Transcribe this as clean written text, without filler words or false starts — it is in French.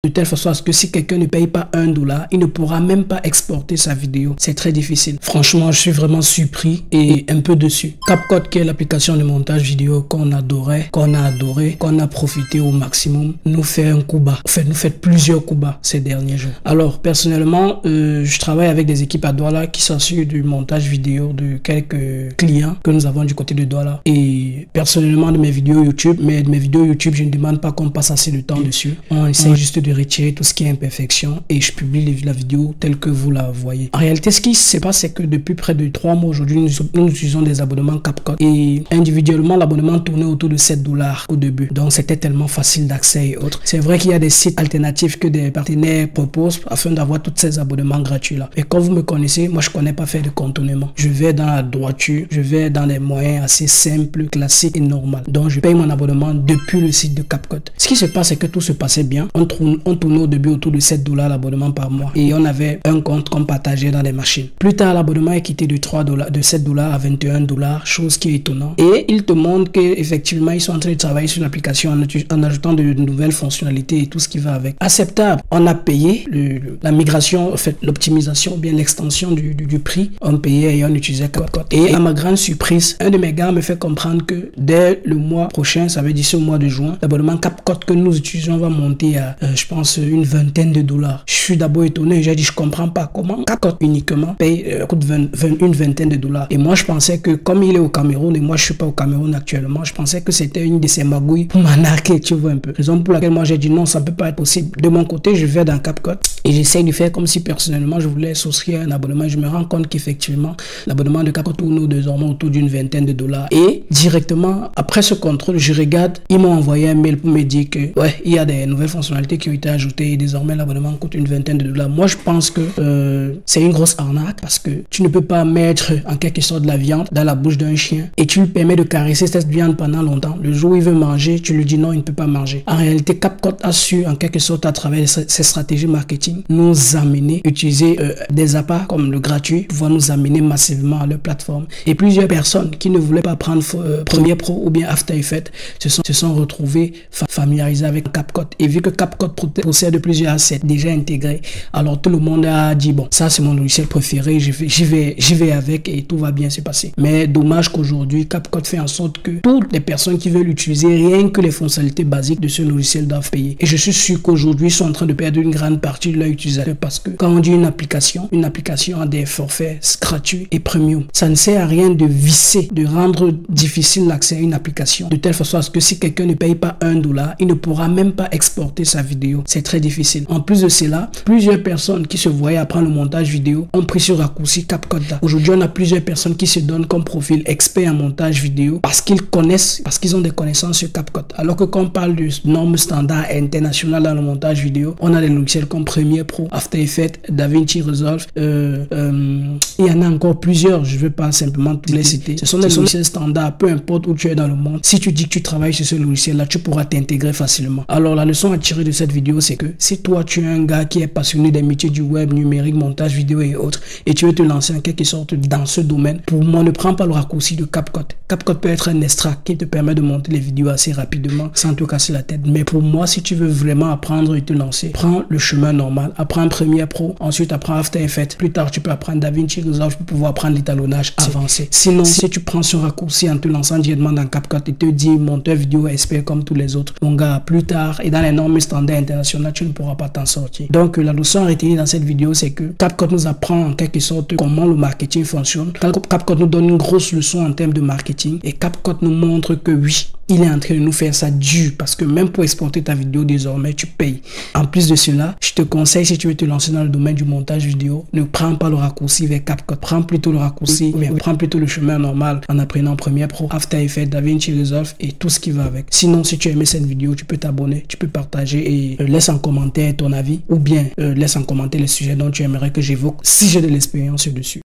de telle façon à ce que si quelqu'un ne paye pas $1, il ne pourra même pas exporter sa vidéo. C'est très difficile. Franchement, je suis vraiment surpris et un peu dessus. CapCut, qui est l'application de montage vidéo qu'on adorait, qu'on a adoré, qu'on a profité au maximum, nous fait un coup bas. Enfin, nous fait plusieurs coups bas ces derniers jours. Alors, personnellement, je travaille avec des équipes à Douala qui s'assurent du montage vidéo de quelques clients que nous avons du côté de Douala. Et personnellement, de mes vidéos YouTube, je ne demande pas qu'on passe assez de temps dessus. On essaie juste de retirer tout ce qui est imperfection et je publie la vidéo telle que vous la voyez. En réalité, ce qui se passe, c'est que depuis près de 3 mois aujourd'hui, nous utilisons des abonnements CapCut et individuellement, l'abonnement tournait autour de $7 au début. Donc, c'était tellement facile d'accès et autres. C'est vrai qu'il y a des sites alternatifs que des partenaires proposent afin d'avoir tous ces abonnements gratuits là. Et quand vous me connaissez, moi, je connais pas faire de contournement. Je vais dans la droiture, je vais dans des moyens assez simples, classiques et normaux. Donc, je paye mon abonnement depuis le site de CapCut. Ce qui se passe, c'est que tout se passait bien. On tournait au début autour de $7 l'abonnement par mois et on avait un compte qu'on partageait dans les machines. Plus tard, l'abonnement est quitté de $7 à $21, chose qui est étonnante. Et ils te montrent qu'effectivement, ils sont en train de travailler sur l'application en ajoutant de nouvelles fonctionnalités et tout ce qui va avec. Acceptable. On a payé la migration, en fait, l'optimisation ou bien l'extension du prix. On payait et on utilisait CapCut. Et à ma grande surprise, un de mes gars me fait comprendre que dès le mois prochain, ça veut dire ce mois de juin, l'abonnement CapCut que nous utilisons va monter à, je pense, une vingtaine de $. Je suis d'abord étonné. J'ai dit, je comprends pas comment CapCut uniquement paye coûte une vingtaine de $. Et moi, je pensais que comme il est au Cameroun et moi, je suis pas au Cameroun actuellement, je pensais que c'était une de ces magouilles pour m'arnaquer, tu vois un peu. Raison pour laquelle moi, j'ai dit non, ça peut pas être possible. De mon côté, je vais dans CapCut et j'essaie de faire comme si personnellement, je voulais souscrire un abonnement. Je me rends compte qu'effectivement, l'abonnement de CapCut tourne désormais autour d'une vingtaine de $. Et directement, après ce contrôle, je regarde, ils m'ont envoyé un mail pour me dire que, ouais, il y a des nouvelles fonctionnalités qui ont été ajoutées et désormais, l'abonnement coûte une vingtaine de $. Moi, je pense que c'est une grosse arnaque parce que tu ne peux pas mettre en quelque sorte de la viande dans la bouche d'un chien et tu lui permets de caresser cette viande pendant longtemps. Le jour où il veut manger, tu lui dis non, il ne peut pas manger. En réalité, CapCut a su en quelque sorte à travers ses stratégies marketing nous amener, utiliser des appas comme le gratuit, pouvoir nous amener massivement à leur plateforme. Et plusieurs personnes qui ne voulaient pas prendre Premiere Pro ou bien After Effects se sont retrouvées familiarisées avec CapCut. Et vu que CapCut possède plusieurs assets déjà intégrés, alors tout le monde a dit bon, ça c'est mon logiciel préféré, j'y vais avec et tout va bien se passer. Mais dommage qu'aujourd'hui CapCut fait en sorte que toutes les personnes qui veulent utiliser rien que les fonctionnalités basiques de ce logiciel doivent payer. Et je suis sûr qu'aujourd'hui ils sont en train de perdre une grande partie de leurs utilisateurs parce que quand on dit une application a des forfaits gratuits et premium. Ça ne sert à rien de visser, de rendre difficile l'accès à une application de telle façon à ce que si quelqu'un ne paye pas $1, il ne pourra même pas exporter sa vidéo. C'est très difficile. En plus de cela, plusieurs personnes qui se voyaient apprendre le montage vidéo ont pris ce raccourci CapCut. Aujourd'hui, on a plusieurs personnes qui se donnent comme profil expert en montage vidéo parce qu'ils ont des connaissances sur CapCut. Alors que quand on parle de normes standards internationales dans le montage vidéo, on a des logiciels comme Premiere Pro, After Effects, DaVinci Resolve. Il y en a encore plusieurs. Je ne veux pas simplement tous les citer. Ce sont des logiciels standards, peu importe où tu es dans le monde. Si tu dis que tu travailles sur ce logiciel-là, tu pourras t'intégrer facilement. Alors, la leçon à tirer de cette vidéo, c'est que si toi, tu es un gars qui est passionné des métiers du web, numérique, montage vidéo et autres, et tu veux te lancer en quelque sorte dans ce domaine, pour moi, ne prends pas le raccourci de CapCut. CapCut peut être un extra qui te permet de monter les vidéos assez rapidement sans te casser la tête. Mais pour moi, si tu veux vraiment apprendre et te lancer, prends le chemin normal. Apprends Premiere Pro, ensuite apprends After Effects. Plus tard, tu peux apprendre DaVinci Resolve pour pouvoir apprendre l'étalonnage avancé. Sinon, si tu prends ce raccourci en te lançant directement dans CapCut et te dis monteur vidéo expert comme tous les autres, mon gars, plus tard et dans les normes standards internationales, tu ne pourras pas t'en sortir. Donc, la leçon à retenir dans cette vidéo, c'est que CapCut nous apprend en quelque sorte comment le marketing fonctionne. CapCut nous donne une grosse leçon en termes de marketing et CapCut nous montre que oui, il est en train de nous faire ça dur parce que même pour exporter ta vidéo désormais, tu payes. En plus de cela, je te conseille, si tu veux te lancer dans le domaine du montage vidéo, ne prends pas le raccourci vers CapCut. Prends plutôt le raccourci, ou bien prends plutôt le chemin normal en apprenant Premiere Pro, After Effects, DaVinci Resolve et tout ce qui va avec. Sinon, si tu as aimé cette vidéo, tu peux t'abonner, tu peux partager et laisse en commentaire ton avis ou bien laisse en commentaire les sujets dont tu aimerais que j'évoque si j'ai de l'expérience dessus.